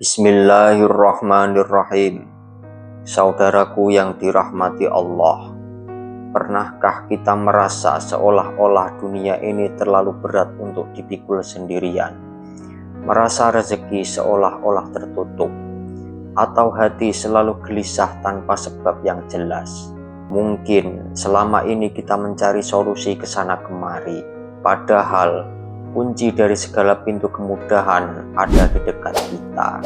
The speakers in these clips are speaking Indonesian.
Bismillahirrahmanirrahim. Saudaraku yang dirahmati Allah, pernahkah kita merasa seolah-olah dunia ini terlalu berat untuk dipikul sendirian? Merasa rezeki seolah-olah tertutup, atau hati selalu gelisah tanpa sebab yang jelas? Mungkin selama ini kita mencari solusi ke sana kemari, padahal kunci dari segala pintu kemudahan ada di dekat kita.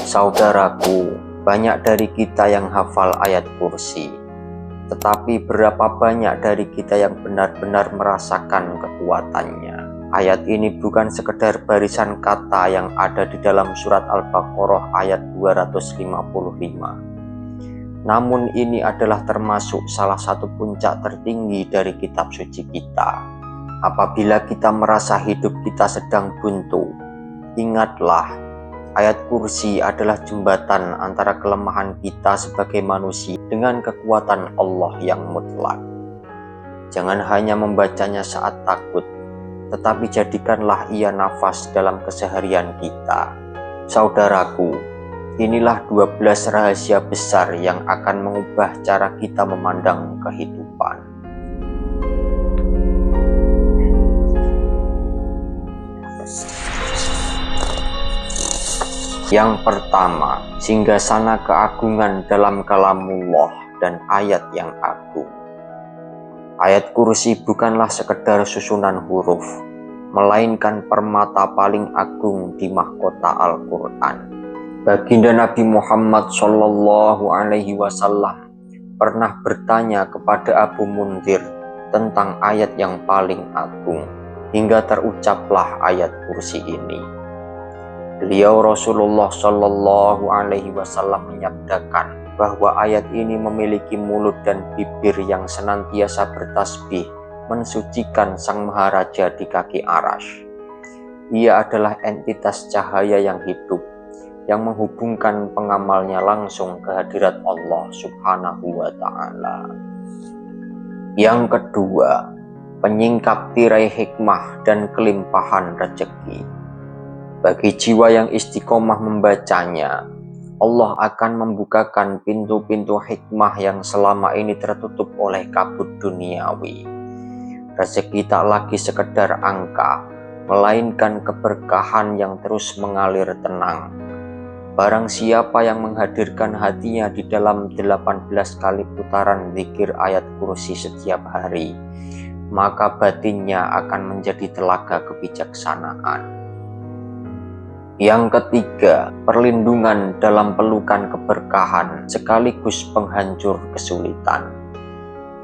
Saudaraku, banyak dari kita yang hafal ayat kursi, tetapi berapa banyak dari kita yang benar-benar merasakan kekuatannya? Ayat ini bukan sekedar barisan kata yang ada di dalam surat Al-Baqarah ayat 255. Namun ini adalah termasuk salah satu puncak tertinggi dari kitab suci kita. Apabila kita merasa hidup kita sedang buntu, ingatlah, ayat kursi adalah jembatan antara kelemahan kita sebagai manusia dengan kekuatan Allah yang mutlak. Jangan hanya membacanya saat takut, tetapi jadikanlah ia nafas dalam keseharian kita. Saudaraku, inilah 12 rahasia besar yang akan mengubah cara kita memandang kehidupan. Yang pertama, singgasana keagungan dalam kalamullah dan ayat yang agung. Ayat kursi bukanlah sekedar susunan huruf, melainkan permata paling agung di mahkota Al-Quran. Baginda Nabi Muhammad SAW pernah bertanya kepada Abu Munzir tentang ayat yang paling agung, hingga terucaplah ayat kursi ini. Beliau Rasulullah SAW menyabdakan bahwa ayat ini memiliki mulut dan bibir yang senantiasa bertasbih mensucikan Sang Maharaja di kaki Arash. Ia adalah entitas cahaya yang hidup yang menghubungkan pengamalnya langsung ke hadirat Allah Subhanahu wa Ta'ala. Yang kedua, penyingkap tirai hikmah dan kelimpahan rezeki. Bagi jiwa yang istiqomah membacanya, Allah akan membukakan pintu-pintu hikmah yang selama ini tertutup oleh kabut duniawi. Rezeki tak lagi sekedar angka, melainkan keberkahan yang terus mengalir tenang. Barang siapa yang menghadirkan hatinya di dalam 18 kali putaran zikir ayat kursi setiap hari, maka batinnya akan menjadi telaga kebijaksanaan. Yang ketiga, perlindungan dalam pelukan keberkahan sekaligus penghancur kesulitan.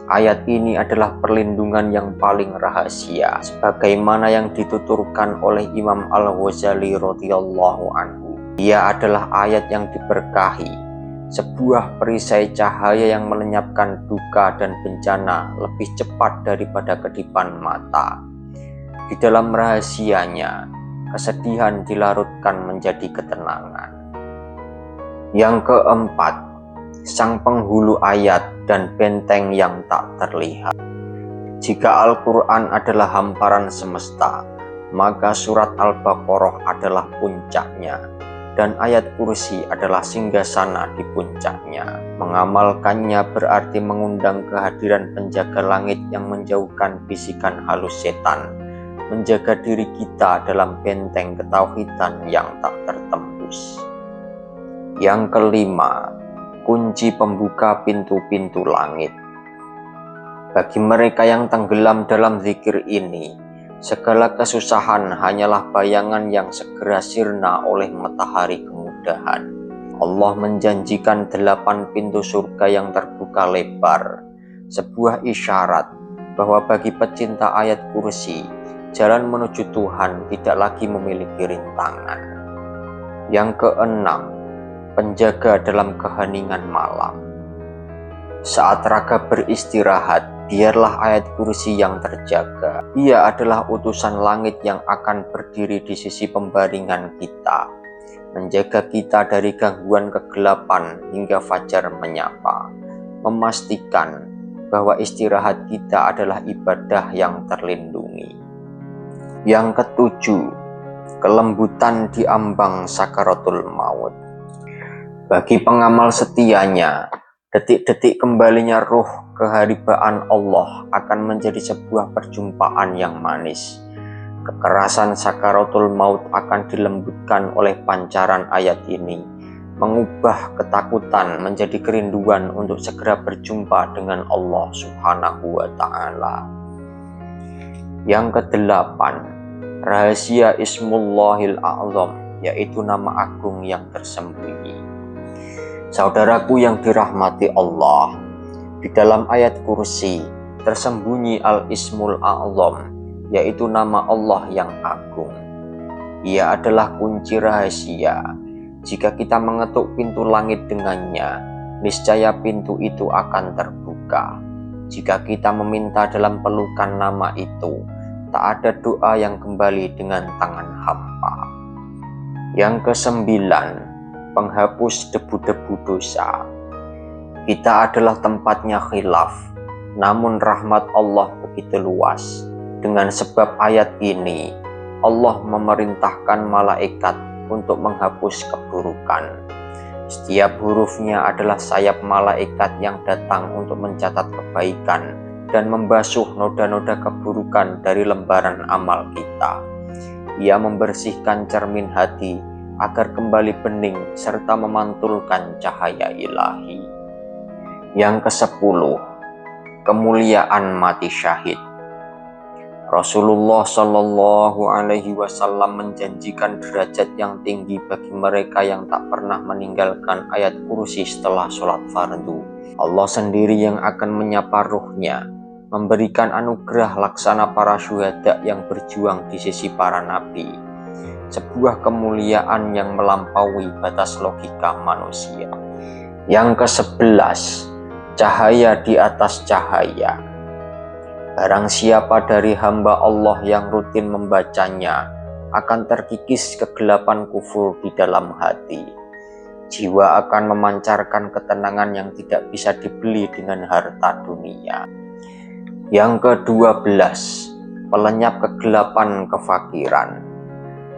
Ayat ini adalah perlindungan yang paling rahasia, sebagaimana yang dituturkan oleh Imam Al-Ghazali radhiyallahu anhu. Ia adalah ayat yang diberkahi, sebuah perisai cahaya yang melenyapkan duka dan bencana lebih cepat daripada kedipan mata. Di dalam rahasianya, kesedihan dilarutkan menjadi ketenangan. Yang keempat, sang penghulu ayat dan benteng yang tak terlihat. Jika Al-Quran adalah hamparan semesta, maka surat Al-Baqarah adalah puncaknya, dan ayat kursi adalah singgasana di puncaknya. Mengamalkannya berarti mengundang kehadiran penjaga langit yang menjauhkan bisikan halus setan, menjaga diri kita dalam benteng ketauhidan yang tak tertembus. Yang kelima, kunci pembuka pintu-pintu langit. Bagi mereka yang tenggelam dalam zikir ini, segala kesusahan hanyalah bayangan yang segera sirna oleh matahari kemudahan. Allah menjanjikan 8 pintu surga yang terbuka lebar, sebuah isyarat bahwa bagi pecinta ayat kursi, jalan menuju Tuhan tidak lagi memiliki rintangan. Yang keenam, penjaga dalam keheningan malam. Saat raga beristirahat, biarlah ayat kursi yang terjaga. Ia adalah utusan langit yang akan berdiri di sisi pembaringan kita, menjaga kita dari gangguan kegelapan hingga fajar menyapa, memastikan bahwa istirahat kita adalah ibadah yang terlindungi. Yang ketujuh, kelembutan di ambang sakaratul maut. Bagi pengamal setianya, detik-detik kembalinya ruh keharibaan Allah akan menjadi sebuah perjumpaan yang manis. Kekerasan sakaratul maut akan dilembutkan oleh pancaran ayat ini, mengubah ketakutan menjadi kerinduan untuk segera berjumpa dengan Allah Subhanahu wa Ta'ala. Yang kedelapan, rahasia Ismullahil A'zam, yaitu nama agung yang tersembunyi. Saudaraku yang dirahmati Allah, di dalam ayat kursi tersembunyi Al-Ismul A'zam, yaitu nama Allah yang agung. Ia adalah kunci rahasia. Jika kita mengetuk pintu langit dengannya, niscaya pintu itu akan terbuka. Jika kita meminta dalam pelukan nama itu, tak ada doa yang kembali dengan tangan hampa. Yang kesembilan, penghapus debu-debu dosa. Kita adalah tempatnya khilaf, namun rahmat Allah begitu luas. Dengan sebab ayat ini, Allah memerintahkan malaikat untuk menghapus keburukan. Setiap hurufnya adalah sayap malaikat yang datang untuk mencatat kebaikan dan membasuh noda-noda keburukan dari lembaran amal kita. Ia membersihkan cermin hati agar kembali bening serta memantulkan cahaya ilahi. Yang ke-10, kemuliaan mati syahid. Rasulullah Shallallahu Alaihi Wasallam menjanjikan derajat yang tinggi bagi mereka yang tak pernah meninggalkan ayat kursi setelah sholat fardu. Allah sendiri yang akan menyapa ruhnya, memberikan anugerah laksana para syuhada yang berjuang di sisi para nabi. Sebuah kemuliaan yang melampaui batas logika manusia. Yang ke-11, cahaya di atas cahaya. Barang siapa dari hamba Allah yang rutin membacanya akan terkikis kegelapan kufur di dalam hati. Jiwa akan memancarkan ketenangan yang tidak bisa dibeli dengan harta dunia. Yang ke-12, pelenyap kegelapan kefakiran.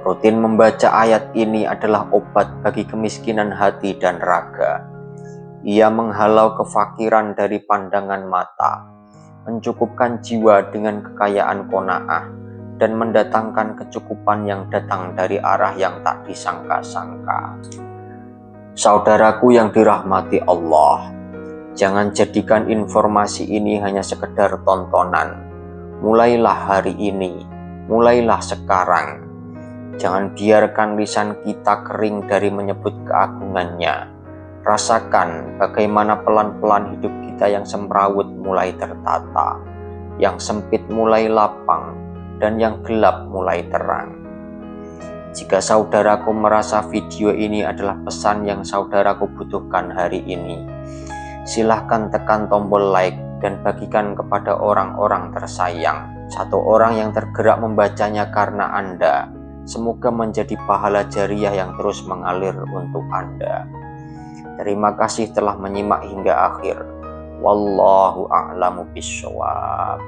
Rutin membaca ayat ini adalah obat bagi kemiskinan hati dan raga. Ia menghalau kefakiran dari pandangan mata, mencukupkan jiwa dengan kekayaan qanaah, dan mendatangkan kecukupan yang datang dari arah yang tak disangka-sangka. Saudaraku yang dirahmati Allah, jangan jadikan informasi ini hanya sekedar tontonan. Mulailah hari ini, mulailah sekarang. Jangan biarkan lisan kita kering dari menyebut keagungannya. Rasakan bagaimana pelan-pelan hidup kita yang semrawut mulai tertata, yang sempit mulai lapang, dan yang gelap mulai terang. Jika saudaraku merasa video ini adalah pesan yang saudaraku butuhkan hari ini, silahkan tekan tombol like dan bagikan kepada orang-orang tersayang. Satu orang yang tergerak membacanya karena Anda, semoga menjadi pahala jariah yang terus mengalir untuk Anda. Terima kasih telah menyimak hingga akhir. Wallahu a'lamu bishawab.